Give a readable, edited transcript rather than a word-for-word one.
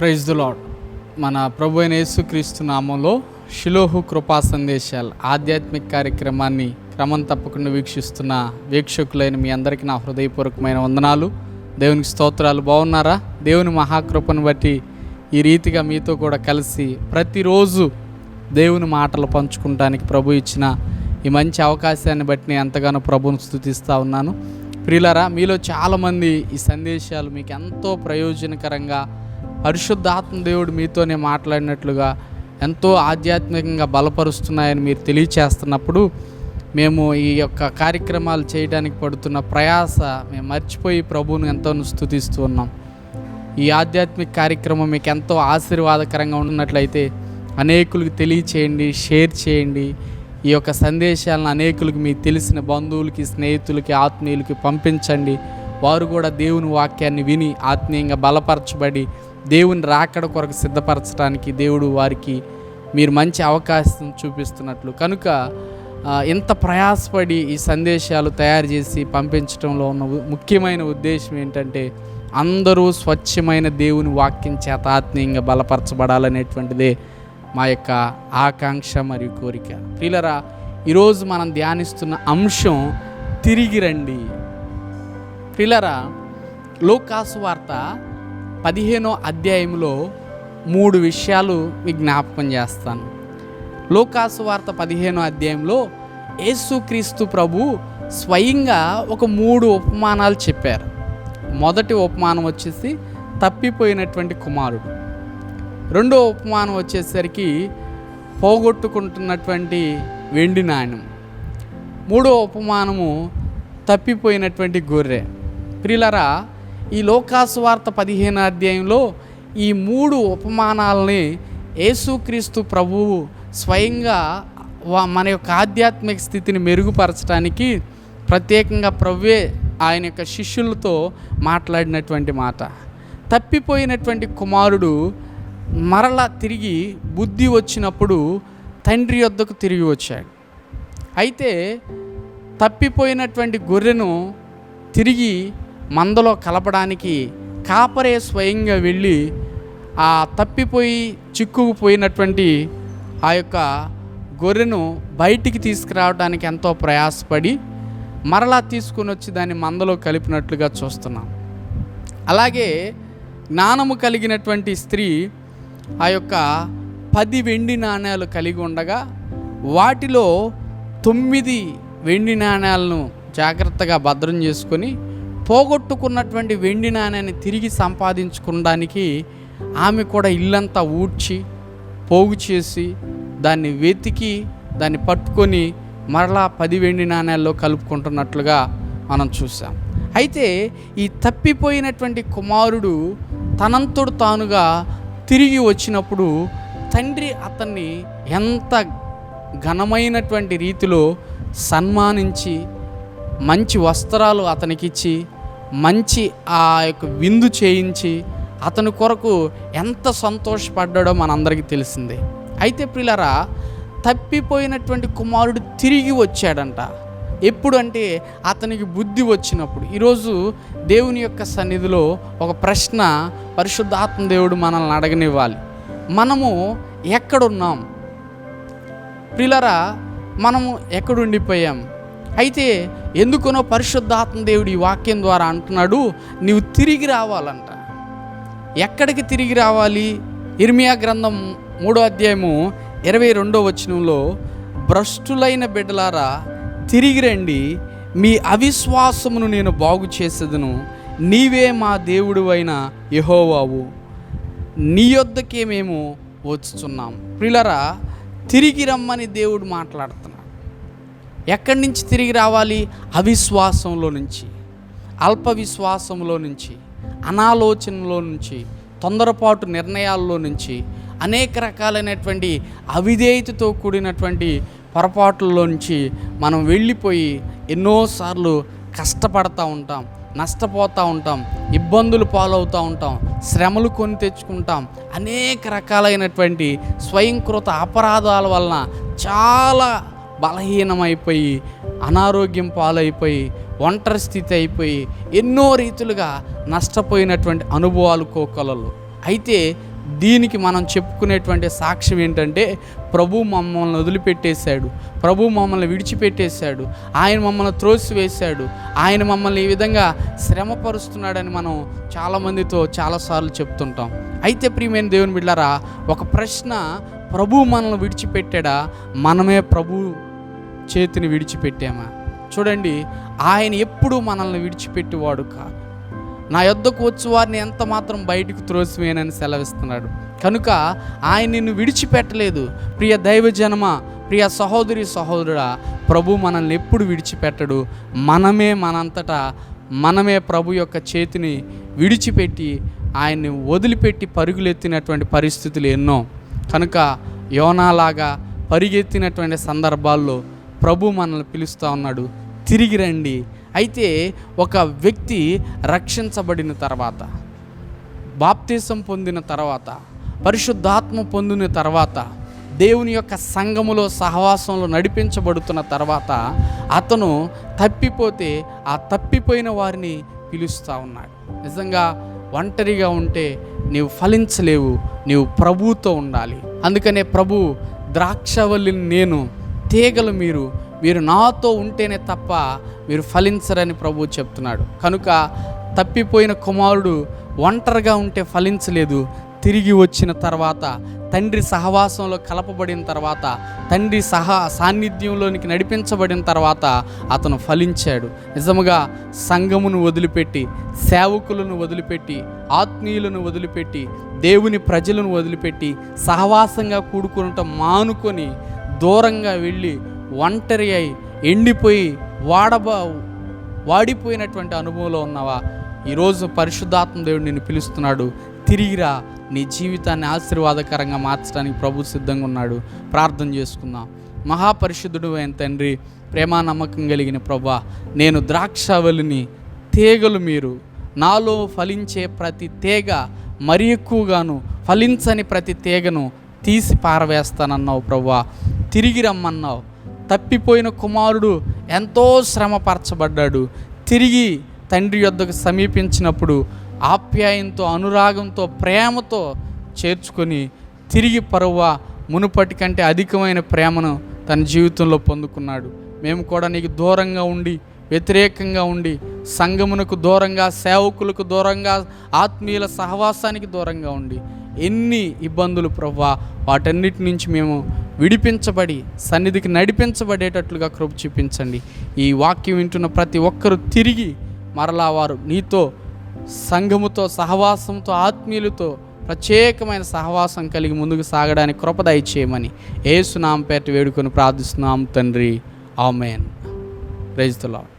Praise the lord. మన ప్రభు అయిన యేసుక్రీస్తు నామంలో షిలోహు కృపా సందేశాలు ఆధ్యాత్మిక కార్యక్రమాన్ని క్రమం తప్పకుండా వీక్షిస్తున్న వీక్షకులైన మీ అందరికీ నా హృదయపూర్వకమైన వందనాలు. దేవునికి స్తోత్రాలు. బాగున్నారా? దేవుని మహాకృపను బట్టి ఈ రీతిగా మీతో కూడా కలిసి ప్రతిరోజు దేవుని మాటలు పంచుకుంటానికి ప్రభు ఇచ్చిన ఈ మంచి అవకాశాన్ని బట్టి నేను ఎంతగానో ప్రభువును స్తుతిస్తూ ఉన్నాను. ప్రియులారా, మీలో చాలామంది ఈ సందేశాలు మీకు ఎంతో ప్రయోజనకరంగా, పరిశుద్ధాత్మ దేవుడు మీతోనే మాట్లాడినట్లుగా ఎంతో ఆధ్యాత్మికంగా బలపరుస్తున్నాయని మీరు తెలియచేస్తున్నప్పుడు మేము ఈ యొక్క కార్యక్రమాలు చేయడానికి పడుతున్న ప్రయాస మేము మర్చిపోయి ప్రభువును ఎంతో స్తుతిస్తూ ఉన్నాం. ఈ ఆధ్యాత్మిక కార్యక్రమం మీకు ఎంతో ఆశీర్వాదకరంగా ఉన్నట్లయితే అనేకులకు తెలియచేయండి, షేర్ చేయండి. ఈ యొక్క సందేశాలను అనేకులకు మీకు తెలిసిన బంధువులకి, స్నేహితులకి, ఆత్మీయులకి పంపించండి. వారు కూడా దేవుని వాక్యాన్ని విని ఆత్మీయంగా బలపరచబడి దేవుని రాకడ కొరకు సిద్ధపరచడానికి దేవుడు వారికి మీరు మంచి అవకాశం చూపిస్తున్నట్లు. కనుక ఇంత ప్రయాసపడి ఈ సందేశాలు తయారు చేసి పంపించడంలో ఉన్న ముఖ్యమైన ఉద్దేశం ఏంటంటే అందరూ స్వచ్ఛమైన దేవుని వాక్యం చేత ఆత్మీయంగా బలపరచబడాలనేటువంటిదే మా యొక్క ఆకాంక్ష మరియు కోరిక. ప్రియులారా, ఈరోజు మనం ధ్యానిస్తున్న అంశం తిరిగి రండి. ప్రియులారా, లూకాసు వార్త 15వ అధ్యాయంలో 3 విషయాలు మీకు జ్ఞాపకం చేస్తాను. లూకాసు వార్త 15వ అధ్యాయంలో యేసుక్రీస్తు ప్రభు స్వయంగా ఒక 3 ఉపమానాలు చెప్పారు. మొదటి ఉపమానం వచ్చేసి తప్పిపోయినటువంటి కుమారుడు. రెండో ఉపమానం వచ్చేసరికి పోగొట్టుకుంటున్నటువంటి వెండి నాణ్యం. మూడో ఉపమానము తప్పిపోయినటువంటి గొర్రె. ప్రియులారా, ఈ లూకాసు వార్త 15వ అధ్యాయంలో ఈ 3 ఉపమానాలని యేసుక్రీస్తు ప్రభువు స్వయంగా మన యొక్క ఆధ్యాత్మిక స్థితిని మెరుగుపరచడానికి ప్రత్యేకంగా ప్రభువే ఆయన యొక్క శిష్యులతో మాట్లాడినటువంటి మాట. తప్పిపోయినటువంటి కుమారుడు మరలా తిరిగి బుద్ధి వచ్చినప్పుడు తండ్రి యొద్దకు తిరిగి వచ్చాడు. అయితే తప్పిపోయినటువంటి గొర్రెను తిరిగి మందలో కలపడానికి కాపరే స్వయంగా వెళ్ళి ఆ తప్పిపోయి చిక్కుకుపోయినటువంటి ఆ యొక్క గొర్రెను బయటికి తీసుకురావడానికి ఎంతో ప్రయాసపడి మరలా తీసుకుని వచ్చి దాన్ని మందలో కలిపినట్లుగా చూస్తున్నాం. అలాగే జ్ఞానము కలిగినటువంటి స్త్రీ ఆ యొక్క 10 వెండి నాణ్యాలు కలిగి ఉండగా వాటిలో 9 వెండి నాణ్యాలను జాగ్రత్తగా భద్రం చేసుకొని పోగొట్టుకున్నటువంటి వెండి నాణ్యాన్ని తిరిగి సంపాదించుకోవడానికి ఆమె కూడా ఇల్లంతా ఊడ్చి పోగు చేసి దాన్ని వెతికి దాన్ని పట్టుకొని మరలా 10 వెండి నాణ్యాల్లో కలుపుకుంటున్నట్లుగా మనం చూసాం. అయితే ఈ తప్పిపోయినటువంటి కుమారుడు తనంతడు తానుగా తిరిగి వచ్చినప్పుడు తండ్రి అతన్ని ఎంత ఘనమైనటువంటి రీతిలో సన్మానించి మంచి వస్త్రాలు అతనికిచ్చి మంచి ఆ యొక్క విందు చేయించి అతని కొరకు ఎంత సంతోషపడ్డాడో మనందరికీ తెలిసిందే. అయితే ప్రియులారా, తప్పిపోయినటువంటి కుమారుడు తిరిగి వచ్చాడంట. ఎప్పుడు అంటే అతనికి బుద్ధి వచ్చినప్పుడు. ఈరోజు దేవుని యొక్క సన్నిధిలో ఒక ప్రశ్న పరిశుద్ధాత్మ దేవుడు మనల్ని అడగనివ్వాలి. మనము ఎక్కడున్నాం? ప్రియులారా, మనము ఎక్కడుండిపోయాం? అయితే ఎందుకనో పరిశుద్ధాత్మ దేవుడు ఈ వాక్యం ద్వారా అంటున్నాడు, నీవు తిరిగి రావాలంట. ఎక్కడికి తిరిగి రావాలి? ఇర్మియా గ్రంథం 3వ అధ్యాయము 22వ వచనంలో, భ్రష్టులైన బిడ్డలారా తిరిగి రండి, మీ అవిశ్వాసమును నేను బాగు చేసేదను, నీవే మా దేవుడు అయిన యెహోవావు, నీ యొద్దకే మేము వచ్చుచున్నాం. ప్రియులారా, తిరిగి రమ్మని దేవుడు మాట్లాడుతున్నాడు. ఎక్కడి నుంచి తిరిగి రావాలి? అవిశ్వాసంలో నుంచి, అల్ప విశ్వాసంలో నుంచి, అనాలోచనలో నుంచి, తొందరపాటు నిర్ణయాల్లో నుంచి, అనేక రకాలైనటువంటి అవిధేయతతో కూడినటువంటి పొరపాట్లలో నుంచి మనం వెళ్ళిపోయి ఎన్నోసార్లు కష్టపడతా ఉంటాం, నష్టపోతూ ఉంటాం, ఇబ్బందులు పాలవుతూ ఉంటాం, శ్రమలు కొని తెచ్చుకుంటాం. అనేక రకాలైనటువంటి స్వయంకృత అపరాధాల వలన చాలా బలహీనమైపోయి అనారోగ్యం పాలైపోయి ఒంటరి స్థితి అయిపోయి ఎన్నో రీతులుగా నష్టపోయినటువంటి అనుభవాలు కోకొలలు. అయితే దీనికి మనం చెప్పుకునేటువంటి సాక్ష్యం ఏంటంటే, ప్రభు మమ్మల్ని వదిలిపెట్టేశాడు, ప్రభు మమ్మల్ని విడిచిపెట్టేశాడు, ఆయన మమ్మల్ని త్రోసివేశాడు, ఆయన మమ్మల్ని ఈ విధంగా శ్రమపరుస్తున్నాడని మనం చాలామందితో చాలాసార్లు చెప్తుంటాం. అయితే ప్రియమైన దేవుని బిడ్డలారా, ఒక ప్రశ్న, ప్రభు మనల్ని విడిచిపెట్టాడా, మనమే ప్రభు చేతిని విడిచిపెట్టామా? చూడండి, ఆయన ఎప్పుడూ మనల్ని విడిచిపెట్టేవాడు కాదు. నా యొద్దకు వచ్చి వారిని ఎంత మాత్రం బయటకు త్రోసివేయనని సెలవిస్తున్నాడు. కనుక ఆయన నిన్ను విడిచిపెట్టలేదు. ప్రియ దైవజనమ, ప్రియ సహోదరి సహోదరుడా, ప్రభు మనల్ని ఎప్పుడు విడిచిపెట్టడు. మనమే ప్రభు యొక్క చేతిని విడిచిపెట్టి ఆయన్ని వదిలిపెట్టి పరుగులెత్తినటువంటి పరిస్థితులు ఎన్నో. కనుక యోనాలాగా పరిగెత్తినటువంటి సందర్భాల్లో ప్రభు మనల్ని పిలుస్తూ ఉన్నాడు, తిరిగి రండి. అయితే ఒక వ్యక్తి రక్షించబడిన తర్వాత, బాప్తిసం పొందిన తర్వాత, పరిశుద్ధాత్మ పొందిన తర్వాత, దేవుని యొక్క సంఘములో సహవాసంలో నడిపించబడుతున్న తర్వాత, అతను తప్పిపోతే ఆ తప్పిపోయిన వారిని పిలుస్తూ ఉన్నాడు. నిజంగా ఒంటరిగా ఉంటే నీవు ఫలించలేవు, నీవు ప్రభువుతో ఉండాలి. అందుకనే ప్రభు, ద్రాక్షవల్లిని నేను, తీగలు మీరు నాతో ఉంటేనే తప్ప మీరు ఫలించరని ప్రభువు చెప్తున్నాడు. కనుక తప్పిపోయిన కుమారుడు ఒంటరిగా ఉంటే ఫలించలేదు. తిరిగి వచ్చిన తర్వాత, తండ్రి సహవాసంలో కలపబడిన తర్వాత, తండ్రి సాన్నిధ్యంలోనికి నడిపించబడిన తర్వాత అతను ఫలించాడు. నిజముగా సంఘమును వదిలిపెట్టి, సేవకులను వదిలిపెట్టి, ఆత్మీయులను వదిలిపెట్టి, దేవుని ప్రజలను వదిలిపెట్టి, సహవాసంగా కూడుకుంటూ మానుకొని దూరంగా వెళ్ళి ఒంటరి అయి ఎండిపోయి వాడిపోయినటువంటి అనుభవంలో ఉన్నావా? ఈరోజు పరిశుద్ధాత్మ దేవుడు నిన్ను పిలుస్తున్నాడు, తిరిగిరా, నీ జీవితాన్ని ఆశీర్వాదకరంగా మార్చడానికి ప్రభు సిద్ధంగా ఉన్నాడు. ప్రార్థన చేసుకుందాం. మహాపరిశుద్ధుడు అయిన తండ్రి, ప్రేమ నమ్మకం కలిగిన ప్రభువా, నేను ద్రాక్షవల్లిని, తీగలు మీరు. నాలో ఫలించే ప్రతి తీగ మరి ఎక్కువగాను, ఫలించని ప్రతి తీగను తీసి పారవేస్తానన్నావు ప్రభువా. తిరిగి రమ్మన్నావు. తప్పిపోయిన కుమారుడు ఎంతో శ్రమపరచబడ్డాడు. తిరిగి తండ్రి యొద్దకు సమీపించినప్పుడు ఆప్యాయంతో, అనురాగంతో, ప్రేమతో చేర్చుకొని తిరిగి ప్రభువా మునుపటి కంటే అధికమైన ప్రేమను తన జీవితంలో పొందుకున్నాడు. మేము కూడా నీకు దూరంగా ఉండి, వ్యతిరేకంగా ఉండి, సంఘమునకు దూరంగా, సేవకులకు దూరంగా, ఆత్మీయుల సహవాసానికి దూరంగా ఉండి ఎన్ని ఇబ్బందులు ప్రభువా, వాటన్నిటి నుంచి మేము విడిపించబడి సన్నిధికి నడిపించబడేటట్లుగా కృప చూపించండి. ఈ వాక్యం వింటున్న ప్రతి ఒక్కరూ తిరిగి మరలా వారు నీతో, సంఘముతో, సహవాసంతో, ఆత్మీయులతో ప్రత్యేకమైన సహవాసం కలిగి ముందుకు సాగడానికి కృప దయచేయమని యేసు నామమున వేడుకొని ప్రార్థిస్తున్నాం తండ్రి. ఆమేన్. Praise the lord.